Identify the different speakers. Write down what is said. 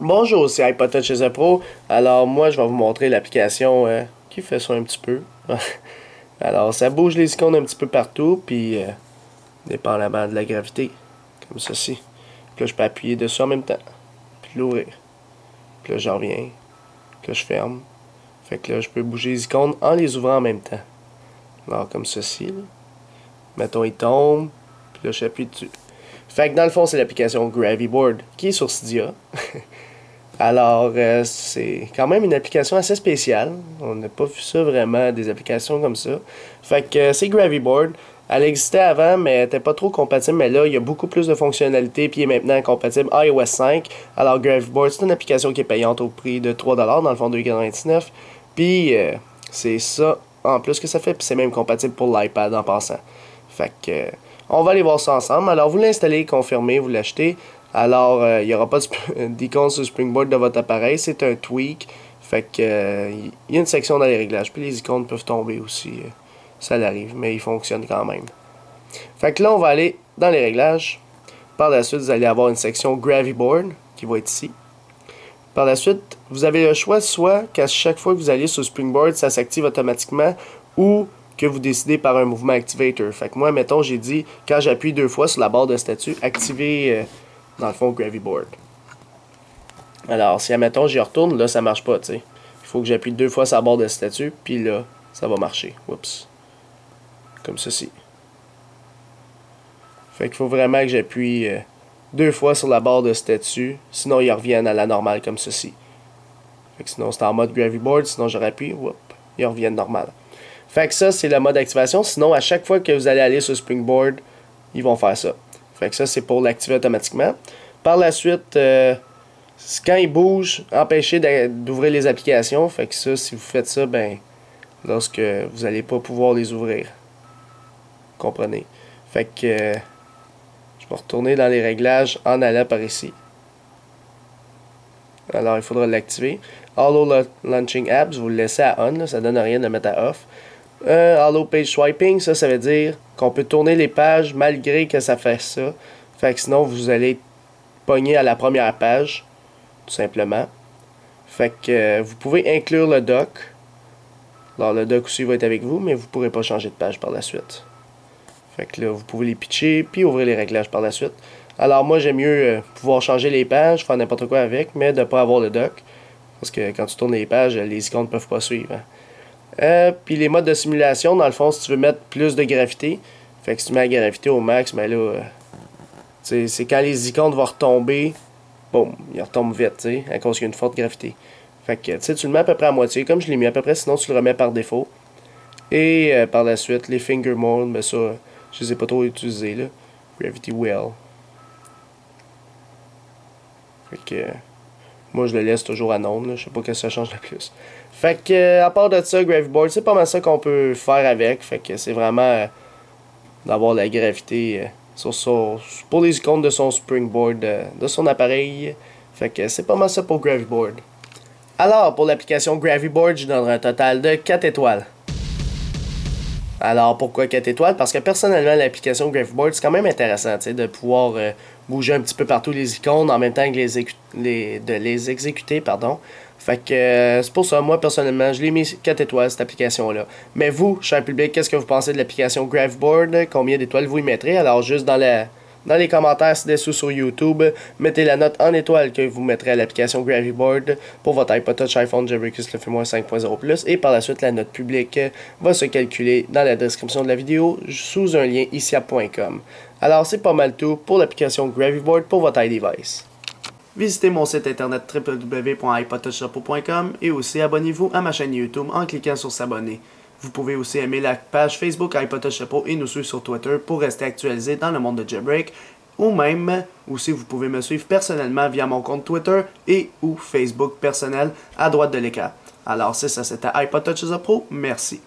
Speaker 1: Bonjour, c'est iPod Touch Pro. Alors moi, je vais vous montrer l'application qui fait ça un petit peu. Alors, ça bouge les icônes un petit peu partout, puis dépendamment de la gravité, comme ceci. Puis là, je peux appuyer dessus en même temps, puis l'ouvrir. Puis là, j'en reviens. Puis là, je ferme. Fait que là, je peux bouger les icônes en les ouvrant en même temps. Alors, comme ceci. Là. Mettons, il tombe, puis là, j'appuie dessus. Fait que dans le fond, c'est l'application Gravy Board qui est sur Cydia. Alors, c'est quand même une application assez spéciale. On n'a pas vu ça vraiment, des applications comme ça. Fait que c'est Gravy Board. Elle existait avant, mais elle n'était pas trop compatible. Mais là, il y a beaucoup plus de fonctionnalités, puis elle est maintenant compatible iOS 5. Alors, Gravy Board, c'est une application qui est payante au prix de 3$, dans le fond 2,99$. Puis, c'est ça en plus que ça fait, puis c'est même compatible pour l'iPad en passant. Fait que, on va aller voir ça ensemble. Alors, vous l'installez, confirmez, vous l'achetez. Alors, il n'y aura pas d'icône sur le Springboard de votre appareil. C'est un tweak. Fait que, il y a une section dans les réglages. Puis les icônes peuvent tomber aussi. Ça l'arrive, mais il fonctionne quand même. Fait que là, on va aller dans les réglages. Par la suite, vous allez avoir une section Gravy Board qui va être ici. Par la suite, vous avez le choix soit qu'à chaque fois que vous allez sur Springboard, ça s'active automatiquement ou que vous décidez par un mouvement activator. Fait que moi, mettons, j'ai dit, quand j'appuie 2 fois sur la barre de statut, activer, dans le fond, Gravy Board. Alors, si, admettons, j'y retourne, là, ça marche pas, tu sais. Il faut que j'appuie 2 fois sur la barre de statut, puis là, ça va marcher. Oups. Comme ceci. Fait qu'il faut vraiment que j'appuie 2 fois sur la barre de statut, sinon ils reviennent à la normale comme ceci. Fait que sinon c'est en mode Gravy Board, sinon je rappuie, whoop, ils reviennent normal. Fait que ça c'est le mode activation, sinon à chaque fois que vous allez aller sur Springboard, ils vont faire ça. Fait que ça c'est pour l'activer automatiquement. Par la suite, quand ils bougent, empêchez d'ouvrir les applications. Fait que ça, si vous faites ça, ben, lorsque vous n'allez pas pouvoir les ouvrir. Comprenez? Fait que je vais retourner dans les réglages en allant par ici. Alors, il faudra l'activer. Allow Launching Apps, vous le laissez à on, là, ça donne rien de le mettre à off. Allow Page Swiping, ça veut dire qu'on peut tourner les pages malgré que ça fasse ça. Fait que sinon, vous allez pogner à la première page, tout simplement. Fait que vous pouvez inclure le dock. Alors, le dock aussi va être avec vous, mais vous ne pourrez pas changer de page par la suite. Fait que là, vous pouvez les pitcher, puis ouvrir les réglages par la suite. Alors moi, j'aime mieux pouvoir changer les pages, faire n'importe quoi avec, mais de ne pas avoir le dock. Parce que quand tu tournes les pages, les icônes ne peuvent pas suivre. Hein. Puis les modes de simulation, dans le fond, si tu veux mettre plus de gravité, fait que si tu mets la gravité au max, mais là, c'est quand les icônes vont retomber, boum, ils retombent vite, tu sais, à cause qu'il y a une forte gravité. Fait que, tu le mets à peu près à moitié, comme je l'ai mis à peu près, sinon tu le remets par défaut. Et par la suite, les finger mode, ben ça, je les ai pas trop utilisés, là. Gravity Well. Fait que, moi, je le laisse toujours à non, là. Je sais pas que ça change le plus. Fait que, à part de ça, Gravity Board, c'est pas mal ça qu'on peut faire avec. Fait que c'est vraiment d'avoir la gravité pour les icônes de son Springboard, de son appareil. Fait que c'est pas mal ça pour Gravity Board. Alors, pour l'application Gravity Board, je donnerai un total de 4 étoiles. Alors, pourquoi 4 étoiles? Parce que personnellement, l'application Gravity Board, c'est quand même intéressant, de pouvoir bouger un petit peu partout les icônes en même temps que de les exécuter, pardon. Fait que c'est pour ça, moi, personnellement, je l'ai mis 4 étoiles, cette application-là. Mais vous, cher public, qu'est-ce que vous pensez de l'application Gravity Board? Combien d'étoiles vous y mettrez? Alors, juste dans les commentaires ci-dessous sur YouTube, mettez la note en étoile que vous mettrez à l'application Gravity Board pour votre iPod Touch, iPhone, Jailbreak, le firmware 5.0+. Et par la suite, la note publique va se calculer dans la description de la vidéo sous un lien ici.com. Alors, c'est pas mal tout pour l'application Gravity Board pour votre iDevice. Visitez mon site internet www.ipodtouchsuppo.com et aussi abonnez-vous à ma chaîne YouTube en cliquant sur s'abonner. Vous pouvez aussi aimer la page Facebook iPod Touch Suppo et nous suivre sur Twitter pour rester actualisé dans le monde de Jailbreak. Ou même, aussi vous pouvez me suivre personnellement via mon compte Twitter et ou Facebook personnel à droite de l'écran. Alors c'est ça, c'était iPod Touch Suppo. Merci.